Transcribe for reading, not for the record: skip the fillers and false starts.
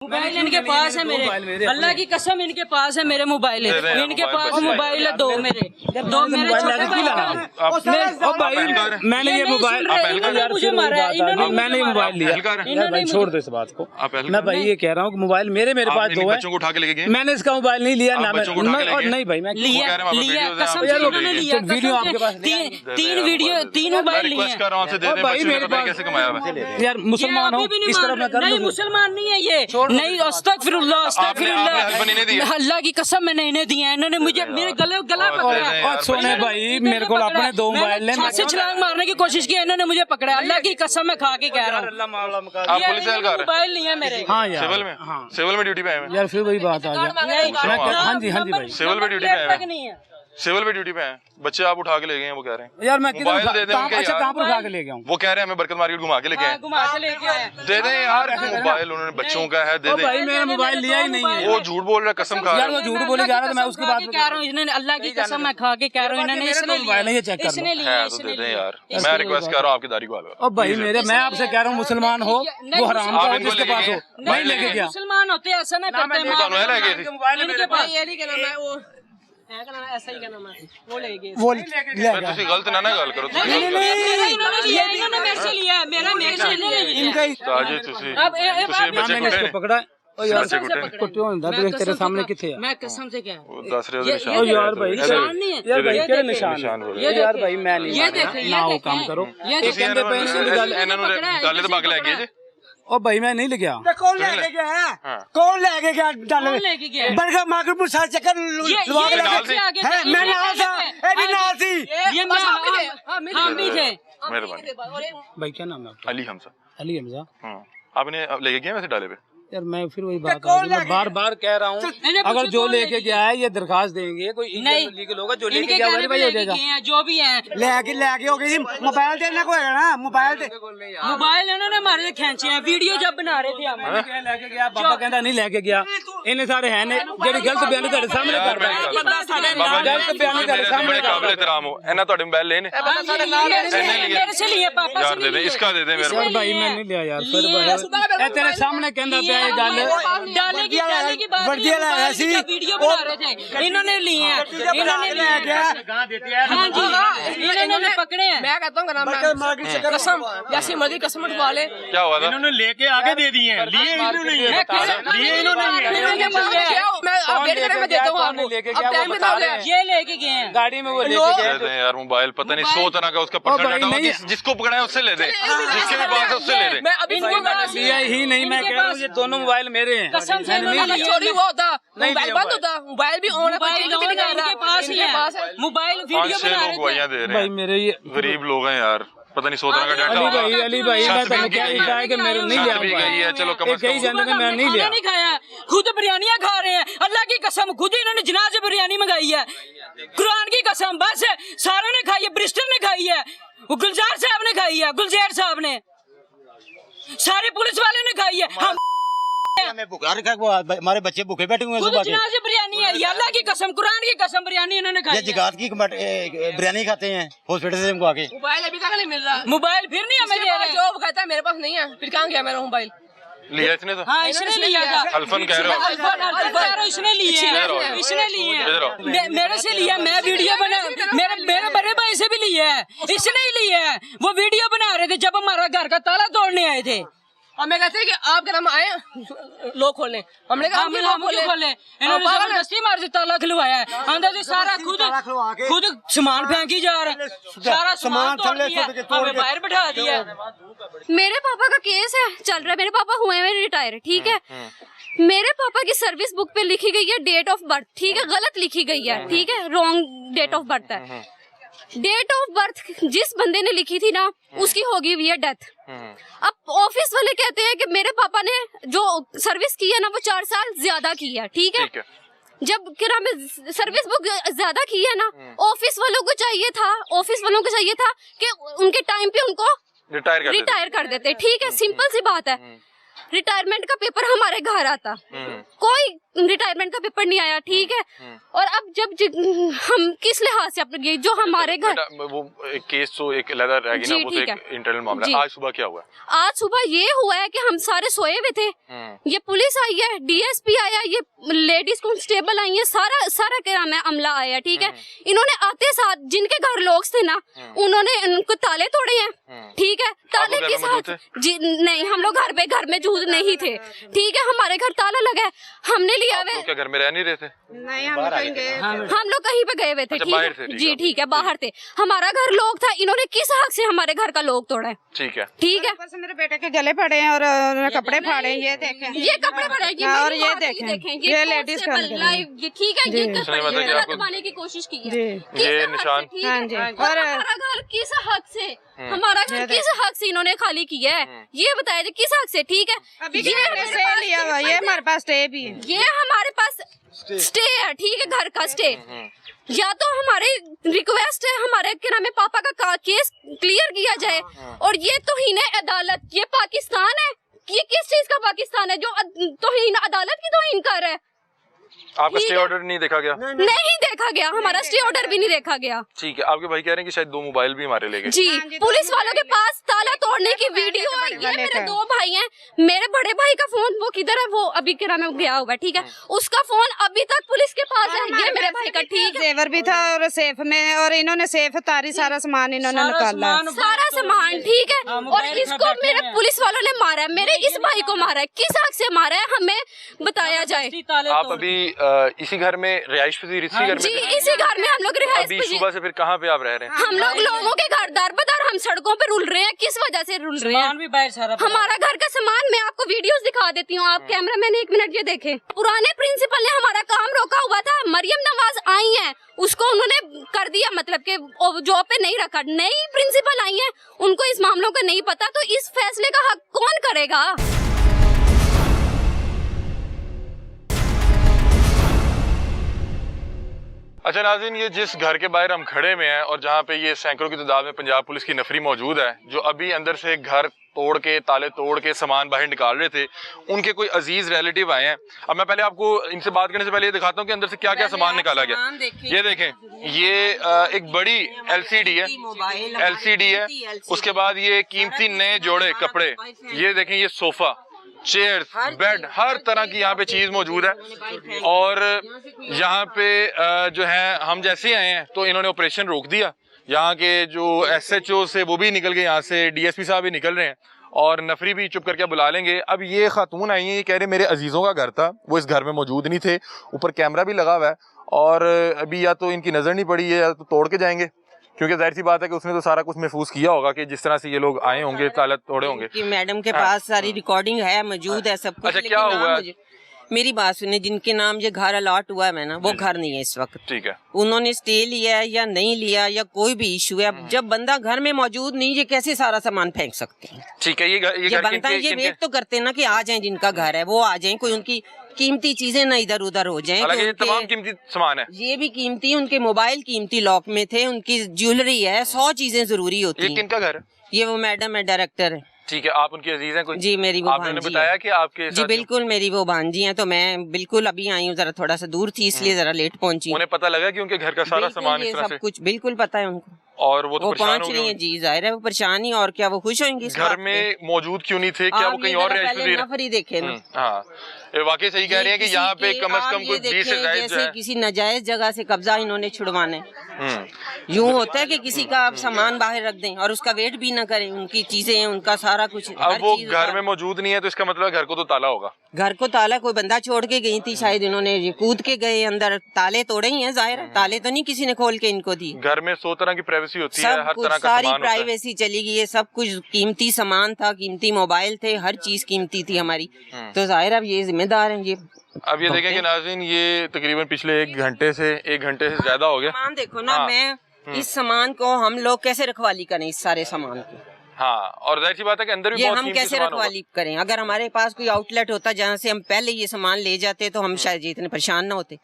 Mobile इनके पास है मेरे, अल्लाह की कसम इनके पास है मेरे मोबाइल है, इनके पास मोबाइल है दो मेरे छोटे भाई। मैंने ये मोबाइल मुझे मारा है, मैंने ये मोबाइल लिया। भाई छोड़ दो इस बात को, मैं भाई ये कह रहा हूँ मोबाइल मेरे पास दो है, उठा के लेके गए। मैंने इसका मोबाइल नहीं लिया ना, नहीं भाई मैं लिया कसम से इन्होंने लिया। वीडियो आपके पास तीन मोबाइल लिए भाई मेरे पास। यार मुसलमान हो इस तरह मैं कर नहीं, मुसलमान नहीं है ये, नहीं अस्तगफिरुल्लाह अस्तगफिरुल्लाह, अल्लाह की कसम मैंने इन्हें दिया है, इन्होंने मुझे मेरे गला पकड़ा। और सोने भाई मेरे को अपने दो मोबाइल ने छत से छलांग मारने की कोशिश की, इन्होंने मुझे पकड़ा। अल्लाह की कसम मैं खा के कह रहा हूँ। मोबाइल नहीं है मेरे। हाँ यार सिविल में, सिविल में ड्यूटी पे है यार, फिर वही बात आ गई। हाँ जी भाई सिविल में ड्यूटी पे है, सिविल पे ड्यूटी पे हैं। बच्चे आप उठा के ले गए हैं, वो कह रहे हैं यार मैं मोबाइल दे दें। अच्छा कहाँ पर उठा के ले गया हूँ? वो कह रहे हैं हमें बरकत मार्केट घुमा के लेके आए, दे दें यार मोबाइल, उन्होंने बच्चों का है दे दें। भाई मैंने मोबाइल लिया ही नहीं है, वो झूठ बोल रहा है, कसम खा रहा है, वो झूठ बोले जा रहा है। मैं उसके बाद कह रहा हूँ इन्होंने, अल्लाह की कसम मैं खा के कह रहा हूँ इन्होंने इसने मोबाइल नहीं चेक कर लिया है, तो दे दें यार। मैं रिक्वेस्ट कर रहा हूँ आपकी दाढ़ी को। अब भाई मेरे मैं आपसे कह रहा हूँ मुसलमान हो वो हराम का हो जिसके पास हो, नहीं लेके गया। मुसलमान होते ऐसा ना करते, ऐसा ही कहना वो लेके गलत ना गल करो। पकड़ा तेरे सामने किथे मैं कसम से क्या यार भाई यार भाई केड़े निशान यार भाई मैं नहीं ये ना वो काम करो ये कहंदे पे गल तो बाग ले गए। ओ भाई मैं नहीं ले गया। कौन लेके गया है? कौन लेके गया? बरगा मार्केट सारा चक्कर लगा के है। मैं नाल था, ए भी नाल थी, ये मैं हम भी थे। मेहरबानी भाई, क्या नाम है आपका? अली हमजा। अली हमजा, हां आपने लेके गया वैसे डाले पे? यार मैं फिर वही बात मैं बार कह रहा हूँ, अगर जो लेके गया है ये दरखास्त देंगे, कोई लीगल होगा, जो लेके गया वही भाई हो जाएगा। जो भी है लेके हो गई। मोबाइल देना को है ना, मोबाइल इन्होंने हमारे खींचे हैं, वीडियो जब बना रहे थे हम लेके गया। बाबा कहता नहीं लेके गया, इन्हें सारे है जेडी गलत बयान तेरे सामने कर रहा है, गलत बयान तेरे सामने काबिल एहतराम हो। इन्हें ਤੁਹਾਡੇ मोबाइल लेने मेरे से लिए पापा यार दे दे, इसका दे दे मेरे भाई। मैं नहीं लिया यार, फिर तेरे सामने कहंदा पे डाले की बात वीडियो बना रहे थे, इन्होंने लिए हैं, इन्होंने हाँ जी इन्होंने पकड़े हैं। मैं कहता हूँ कसम जैसी मर्जी कसम उठवा ले। क्या हुआ था? इन्होंने लेके आगे दे दिए हैं, लिए इन्होंने ये लेके गए हैं गाड़ी में, वो लेके गए यार। मोबाइल पता नहीं 100 तरह का उसका पर्सन डाटा होगा, जिसको पकड़ा है उससे ले दे, जिसके भी पास है उससे ले दे। मैं अभी लिया ही नहीं, मैं कह रहा हूँ ये दोनों मोबाइल मेरे हैं। कसम से चोरी हुआ होता, मोबाइल बंद होता, मोबाइल भी ऑन है, इनके पास ही है मोबाइल। वीडियो बना रहे थे भाई, मेरे ये गरीब लोग हैं यार, पता नहीं 100 तरह का डाटा। अली भाई मैं क्या है कि मेरे नहीं लिया है, चलो कम से कम मैं नहीं लिया, नहीं खाया, खुद बिरयानियां खा रहे हैं। अल्लाह की कसम खुद इन्होंने जनाब से बिरयानी मंगाई है, कुरान की कसम बस सारों ने खाई है, ब्रिस्टल ने खाई है, गुलजार साहब ने खाई है, गुलजार साहब ने, सारे पुलिस वाले ने खाई है। हम हमारे बच्चे भूखे बैठे हुए हैं, सुबह से बिरयानी है, अल्लाह की कसम कुरान की कसम बिरयानी इन्होंने खाई है। जिगात की बिरयानी खाते हैं हॉस्पिटल से हमको आके। मोबाइल अभी तक नहीं मिल रहा, मोबाइल फिर नहीं हमें दे रहे, जो कहता है मेरे पास नहीं है, फिर कहाँ गया मेरा मोबाइल? लिया इसने तो, हाँ इसने लिया था। अल्फन कह रहे हो, इसने लिए, मेरे से लिया, मैं वीडियो बना, मेरे बड़े भाई से भी लिया है, इसने ही लिया है। वो वीडियो बना रहे थे जब हमारा घर का ताला तोड़ने आए थे, हमें कहते हैं कि आपके नाम आए लोग खोलने, हमने कहा हम खोले, इन्होंने जबरदस्ती हमारे से ताला खुलवाया है, अंदर से सारा खुद सामान फेंकी जा रहा है, सारा सामान तोड़ दिया, हमें बाहर बिठा दिया। मेरे पापा का केस है चल रहा है, मेरे पापा हुए हैं रिटायर, ठीक है। मेरे पापा की सर्विस बुक पे लिखी गई है डेट ऑफ बर्थ, ठीक है, गलत लिखी गई है, ठीक है, रॉन्ग डेट ऑफ बर्थ है। डेट ऑफ बर्थ जिस बंदे ने लिखी थी ना उसकी होगी हुई है डेथ। अब ऑफिस वाले कहते हैं कि मेरे पापा ने जो सर्विस की है ना वो 4 साल ज्यादा की है, ठीक है। जब क्या सर्विस बुक ज्यादा की है ना, ऑफिस वालों को चाहिए था कि उनके टाइम पे उनको रिटायर कर देते, ठीक है, सिंपल सी बात है। रिटायरमेंट का पेपर हमारे घर आता, कोई रिटायरमेंट का पेपर नहीं आया, ठीक है। और अब जब हम किस लिहाज से अपने जो हमारे घर वो एक केस तो एक अलग रहेगी ना, वो तो एक इंटरनल मामला। आज सुबह क्या हुआ? आज सुबह ये हुआ है कि हम सारे सोए हुए थे, ये पुलिस आई है, डीएसपी आया, ये लेडीज कांस्टेबल आई है, सारा क्या नाम है अमला आया, ठीक है। इन्होंने आते साथ जिनके घर लोग थे ना, उन्होंने उनको ताले तोड़े हैं, ठीक है। ताले के साथ जी नहीं, हम लोग घर में मौजूद नहीं थे, ठीक है। हमारे घर ताला लगा है, हमने लिया हुआ। क्या घर में रह नहीं रहे थे? नहीं, हम लोग कहीं पे गए हुए थे, ठीक है जी, ठीक है, बाहर थे। हमारा घर लोग था, इन्होंने किस हक से हमारे घर का लोग तोड़ा है? ठीक है, ठीक है। मेरे बेटे के गले पड़े हैं और कपड़े फाड़े, ये देखें, ये कपड़े फाड़े, और ये देखें, ये लेडीज का ठीक है, ये दबाने की कोशिश की है, ये निशान। हाँ जी। और हमारा घर किस हक से, हमारा घर किस हक से इन्होंने खाली किया है, ये बताया जाए किस हक से, ठीक है। अभी ये लिया हुआ, ये हमारे पास स्टे भी है, ये हमारे पास स्टे है, ठीक है, घर का स्टे। या तो हमारे रिक्वेस्ट है, हमारे क्या नाम है पापा का केस क्लियर किया जाए। और ये तौहीन अदालत, ये पाकिस्तान है, ये किस चीज का पाकिस्तान है जो तौहीन अदालत की तौहीन कर रहा है? आपका स्टे ऑर्डर नहीं देखा गया? नहीं देखा गया, हमारा स्टे ऑर्डर भी नहीं देखा गया। ठीक है, आपके भाई कह रहे हैं कि शायद 2 मोबाइल भी हमारे ले गए। जी, पुलिस वालों के पास ताला तोड़ने की वीडियो है। ये मेरे 2 भाई हैं, मेरे बड़े भाई का फोन वो किधर है, वो अभी क्या नाम है गया हुआ, ठीक है। उसका फोन अभी तक पुलिस के पास है, ये मेरे भाई का, ठीक है। जेवर भी था और सेफ में, और इन्होंने सेफ तारी, सारा सामान इन्होंने निकाला, सारा सामान, ठीक है। और इसको मेरे पुलिस वालों ने मारा है, मेरे इस भाई को मारा है, किस हक से मारा है हमें बताया जाए। आप अभी इसी घर में रिहाइश पे थी? इसी घर में? जी, इसी घर में हम लोग रिहाइश पे। सुबह से फिर कहाँ पे आप रह रहे हैं? हम लोग लोगों के घर दर बदर हम सड़कों पे रुल रहे हैं, किस वजह से रुल रहे हैं? हमारा घर का सामान, मैं आपको वीडियोस दिखा देती हूँ, आप कैमरा मैन 1 मिनट ये देखें। पुराने प्रिंसिपल ने हमारा काम रोका हुआ था, मरियम नवाज आई है, उसको उन्होंने कर दिया, मतलब कि जॉब पे नहीं रखा। नई प्रिंसिपल आई है, उनको इस मामलों का नहीं पता, तो इस फैसले का हक कौन करेगा? अच्छा नाज़रीन, ये जिस घर के बाहर हम खड़े में हैं और जहाँ पे ये सैकड़ों की तादाद में पंजाब पुलिस की नफरी मौजूद है, जो अभी अंदर से घर तोड़ के, ताले तोड़ के सामान बाहर निकाल रहे थे, उनके कोई अजीज रिलेटिव आए हैं। अब मैं पहले आपको इनसे बात करने से पहले ये दिखाता हूँ कि अंदर से क्या क्या सामान निकाला गया। ये देखें, ये एक बड़ी LCD है, उसके बाद ये कीमती नए जोड़े कपड़े, ये देखें, ये सोफा, चेयर्स, बेड, हर तरह की यहाँ पे चीज मौजूद है। और यहाँ पे जो है हम जैसे आए हैं तो इन्होंने ऑपरेशन रोक दिया। यहाँ के जो SHO से वो भी निकल गए, यहाँ से DSP साहब भी निकल रहे हैं और नफरी भी चुप करके बुला लेंगे। अब ये खातून आई है, ये कह रहे मेरे अजीजों का घर था, वो इस घर में मौजूद नहीं थे, ऊपर कैमरा भी लगा हुआ है और अभी या तो इनकी नजर नहीं पड़ी है या तो तोड़ के जाएंगे, क्योंकि जाहिर सी बात है कि उसने तो सारा कुछ महफूज किया होगा कि जिस तरह से ये लोग आए होंगे, ताला तोड़े होंगे। कि मैडम के पास सारी रिकॉर्डिंग है, मौजूद है सब कुछ। अच्छा, क्या हुआ? मेरी बात सुने, जिनके नाम ये घर अलॉट हुआ है ना, वो घर नहीं है इस वक्त। ठीक है, उन्होंने स्टे लिया है या नहीं लिया या कोई भी इशू है, जब बंदा घर में मौजूद नहीं, ये कैसे सारा सामान फेंक सकते हैं? ठीक है, ये बनता है, ये वेट तो करते हैं ना कि आ जाएं, जिनका घर है वो आ जाएं, कोई उनकी कीमती चीजें ना इधर उधर हो जाएं। ये तमाम कीमती सामान है, ये भी कीमती, उनके मोबाइल कीमती लॉक में थे, उनकी ज्वेलरी है, 100 चीजें जरूरी होती है। ये किनका घर है? ये वो मैडम है, डायरेक्टर है। ठीक है, आप उनकी अजीज हैं कोई? जी, मेरी वो आपने बताया कि आपके जी बिल्कुल मेरी वो भांजी हैं, तो मैं बिल्कुल अभी आई हूँ, जरा थोड़ा सा दूर थी इसलिए जरा लेट पहुंची। उन्हें पता लगा कि उनके घर का सारा सामान इस तरह से? सब कुछ बिल्कुल पता है उनको, और वो तो पहुंच रही है। जी जाहिर है वो परेशान ही, और क्या वो खुश होंगी? घर में मौजूद क्यों नहीं थे? क्या वो कहीं और नफरी देखे ना? हाँ, वाकई सही कह रही है कि यहाँ पे कम से कम कोई 20 से ज्यादा जैसे किसी नाजायज जगह से कब्जा इन्होंने छुड़वाना है। यूँ होता है कि किसी का आप सामान बाहर रख दें और उसका वेट भी ना करें, उनकी चीजें हैं, उनका सारा कुछ। अब वो घर में मौजूद नहीं है तो इसका मतलब घर को तो ताला होगा। घर को ताला कोई बंदा छोड़ के गई थी शायद, इन्होंने कूद के गए अंदर, ताले तोड़े ही हैं जाहिर है, ताले तो नहीं किसी ने खोल के इनको दी। घर में 100 तरह की प्राइवेसी होती है, हर तरह का सारी सामान प्राइवेसी चली गई है, सब कुछ कीमती सामान था, कीमती मोबाइल थे, हर चीज कीमती थी हमारी, तो जाहिर अब ये जिम्मेदार हैं। ये अब ये देखें कि नाज़रीन, ये तकरीबन पिछले 1 घंटे से ज्यादा हो गया। सामान देखो ना, मैं इस सामान को हम लोग कैसे रखवाली करें इस सारे सामान की? हाँ, और जाहिर सी बात है कि अंदर भी ये हम कैसे रखवाली करें? अगर हमारे पास कोई आउटलेट होता जहाँ से हम पहले ये सामान ले जाते तो हम शायद इतने परेशान ना होते।